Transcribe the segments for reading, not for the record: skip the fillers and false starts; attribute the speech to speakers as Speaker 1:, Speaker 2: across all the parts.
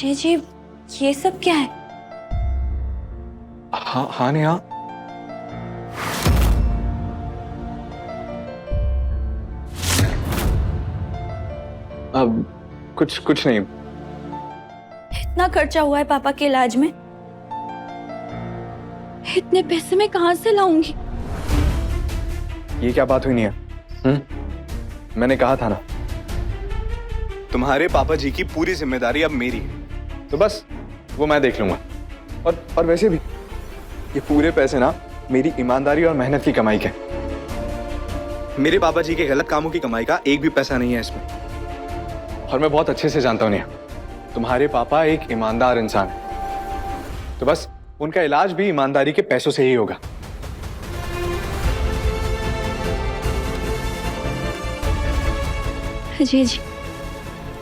Speaker 1: अजय जी, ये सब क्या है?
Speaker 2: हाँ हाँ नेहा, अब कुछ कुछ नहीं।
Speaker 1: इतना खर्चा हुआ है पापा के इलाज में, इतने पैसे मैं कहाँ से लाऊंगी?
Speaker 2: ये क्या बात हुई नेहा? मैंने कहा था ना, तुम्हारे पापा जी की पूरी जिम्मेदारी अब मेरी है, तो बस वो मैं देख लूंगा। और वैसे भी ये पूरे पैसे ना मेरी ईमानदारी और मेहनत की कमाई के। मेरे पापा जी के गलत कामों की कमाई का एक भी पैसा नहीं है इसमें। और मैं बहुत अच्छे से जानता हूं नेहा, तुम्हारे पापा एक ईमानदार इंसान है, तो बस उनका इलाज भी ईमानदारी के पैसों से ही होगा।
Speaker 1: अजय जी,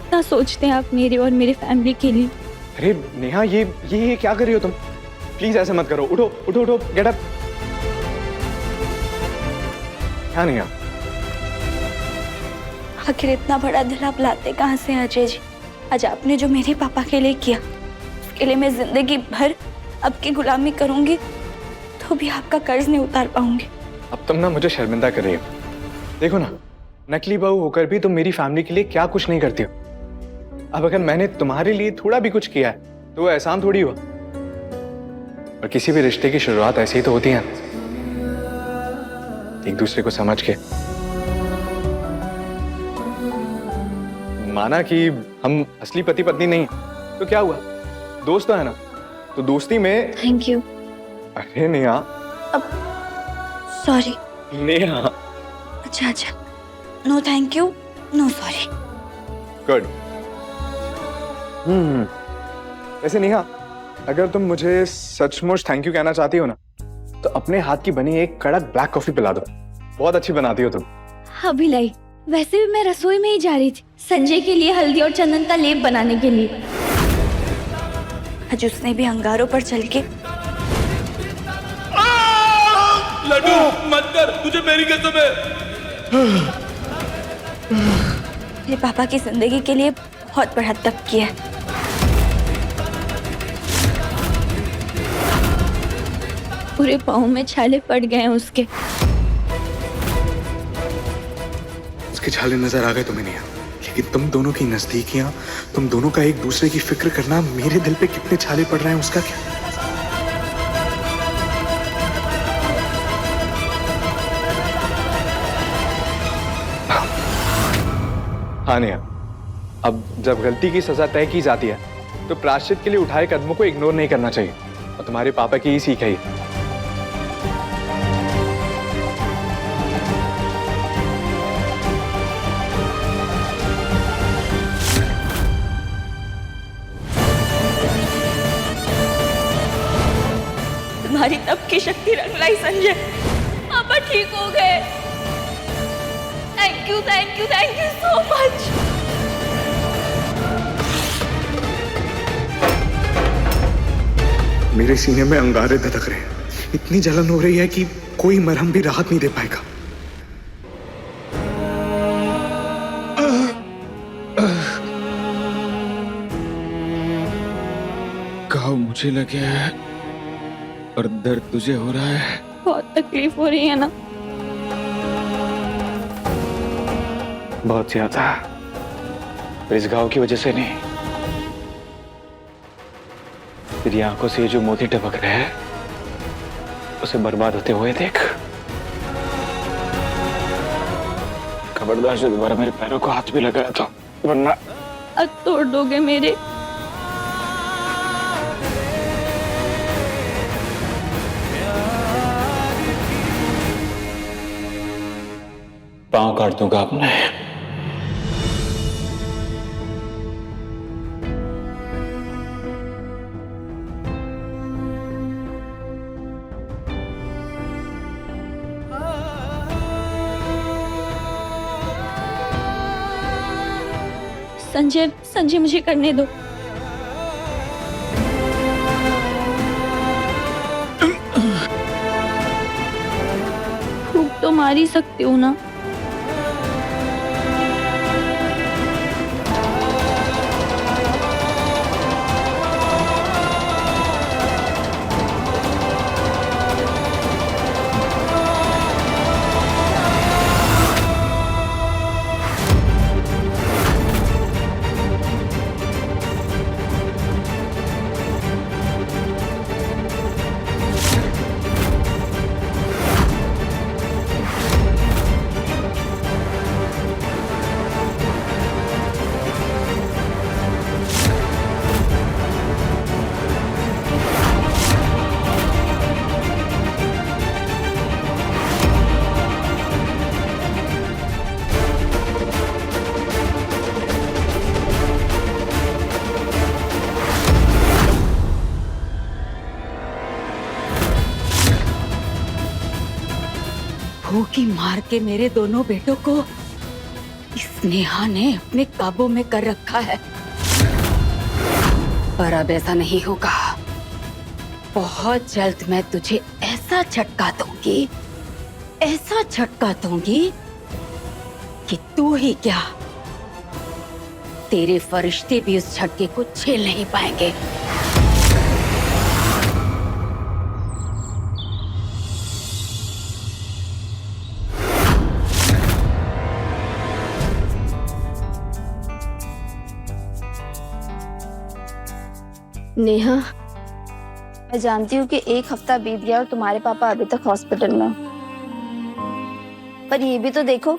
Speaker 1: क्या सोचते हैं आप मेरे और मेरी फैमिली के लिए?
Speaker 2: अरे नेहा, ये क्या कर रही हो तुम? प्लीज ऐसे मत करो। उठो उठो उठो, गेट अप। क्या नेहा?
Speaker 1: आखिर इतना बड़ा दिल आप लाते कहाँ से हैं अजय जी? आज आपने जो मेरे पापा के लिए किया, उसके लिए मैं जिंदगी भर आपकी गुलामी करूंगी तो भी आपका कर्ज नहीं उतार पाऊंगी।
Speaker 2: अब तुम ना मुझे शर्मिंदा कर रही हो। देखो ना, नकली बहू होकर भी तुम मेरी फैमिली के लिए क्या कुछ नहीं करती हो। अब अगर मैंने तुम्हारे लिए थोड़ा भी कुछ किया है तो वो एहसान थोड़ी हुआ। और किसी भी रिश्ते की शुरुआत ऐसे ही तो होती है, एक दूसरे को समझ के। माना कि हम असली पति पत्नी नहीं, तो क्या हुआ, दोस्त तो है ना, तो दोस्ती में।
Speaker 1: Thank you.
Speaker 2: अरे नेहा,
Speaker 1: अब सॉरी।
Speaker 2: नेहा।
Speaker 1: अच्छा, no thank you, no sorry.
Speaker 2: Good. वैसे नेहा, अगर तुम मुझे सचमुच थैंक यू कहना चाहती हो ना, तो अपने हाथ की बनी एक कड़क ब्लैक कॉफी पिला दो। बहुत अच्छी बनाती हो तुम।
Speaker 1: अभी लाई। वैसे भी मैं रसोई में ही जा रही थी संजय के लिए हल्दी और चंदन का लेप बनाने के लिए। आज उसने भी अंगारों पर चल के।
Speaker 3: लड्डू मत कर, तुझे मेरी कसम है।
Speaker 1: मेरे पापा की जिंदगी के लिए बहुत बड़ा तप किया है। पूरे पाँव में छाले पड़ गए हैं उसके।
Speaker 2: उसके छाले नजर आ गए तुम्हें नेहा, लेकिन तुम दोनों की नजदीकियां, तुम दोनों का एक दूसरे की फिक्र करना, मेरे दिल पे कितने छाले पड़ रहे हैं उसका क्या? हाँ नेहा, अब जब गलती की सजा तय की जाती है तो प्रायश्चित के लिए उठाए कदमों को इग्नोर नहीं करना चाहिए, और तुम्हारे पापा की ही सीख है ये।
Speaker 1: तुम्हारी तप की शक्ति रंग लाई संजय। पापा ठीक हो गए। Thank you, thank you, thank you so much.
Speaker 2: मेरे सीने में अंगारे धधक रहे हैं, इतनी जलन हो रही है कि कोई मरहम भी राहत नहीं दे पाएगा।
Speaker 3: घाव मुझे लगे है और दर्द तुझे हो रहा है।
Speaker 1: बहुत तकलीफ हो रही है ना?
Speaker 2: बहुत ज्यादा। पर इस घाव की वजह से नहीं, तेरी आंखों से जो मोती टपक रहे हैं उसे बर्बाद होते हुए देख। खबरदार से दोबारा मेरे पैरों को हाथ भी लगाया तो, वरना
Speaker 1: अब तोड़ दोगे मेरे।
Speaker 2: पांव काट दूंगा अपने।
Speaker 1: संजय, संजय मुझे करने दो। फूंक तो मार ही सकती हूँ ना?
Speaker 4: ठोकी मार के मेरे दोनों बेटों को इस नेहा ने अपने काबू में कर रखा है। पर अब ऐसा नहीं होगा। बहुत जल्द मैं तुझे ऐसा झटका दूंगी, ऐसा झटका दूंगी कि तू ही क्या, तेरे फरिश्ते भी उस झटके को झेल नहीं पाएंगे।
Speaker 5: नेहा, मैं जानती हूँ कि 1 हफ्ता बीत गया और तुम्हारे पापा अभी तक हॉस्पिटल में हो। पर ये भी तो देखो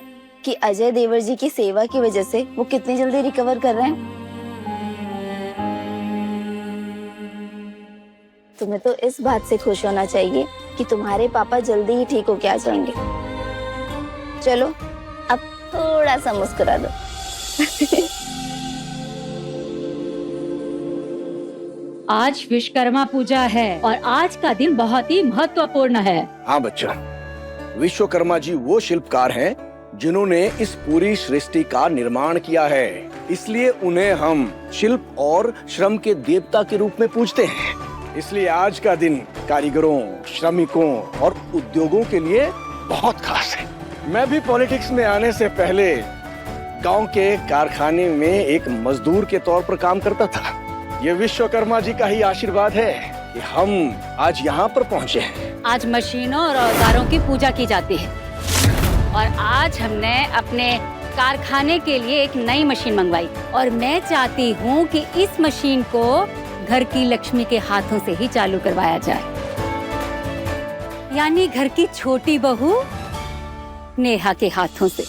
Speaker 5: कि अजय देवर जी की सेवा की वजह से वो कितनी जल्दी रिकवर कर रहे हैं। तुम्हें तो इस बात से खुश होना चाहिए कि तुम्हारे पापा जल्दी ही ठीक होके आ जाएंगे। चलो अब थोड़ा सा मुस्कुरा दो।
Speaker 4: आज विश्वकर्मा पूजा है और आज का दिन बहुत ही महत्वपूर्ण है।
Speaker 6: हाँ बच्चा, विश्वकर्मा जी वो शिल्पकार हैं जिन्होंने इस पूरी सृष्टि का निर्माण किया है। इसलिए उन्हें हम शिल्प और श्रम के देवता के रूप में पूजते हैं। इसलिए आज का दिन कारीगरों, श्रमिकों और उद्योगों के लिए बहुत खास है। मैं भी पॉलिटिक्स में आने से पहले गांव के कारखाने में एक मजदूर के तौर पर काम करता था। ये विश्वकर्मा जी का ही आशीर्वाद है कि हम आज यहाँ पर पहुँचे हैं।
Speaker 4: आज मशीनों और औजारों की पूजा की जाती है और आज हमने अपने कारखाने के लिए एक नई मशीन मंगवाई और मैं चाहती हूँ कि इस मशीन को घर की लक्ष्मी के हाथों से ही चालू करवाया जाए, यानी घर की छोटी बहू नेहा के हाथों से।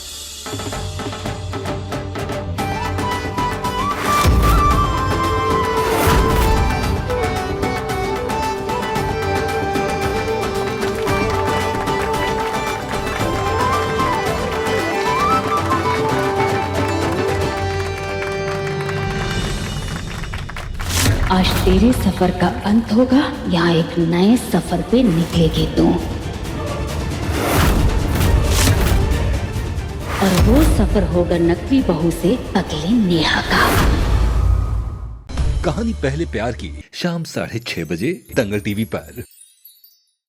Speaker 4: आज तेरे सफर का अंत होगा, यहाँ एक नए सफर पे निकलेगी तू। और वो सफर होगा नकली बहू से अगले नेहा का।
Speaker 7: कहानी पहले प्यार की शाम 6:30 बजे दंगल टीवी पर।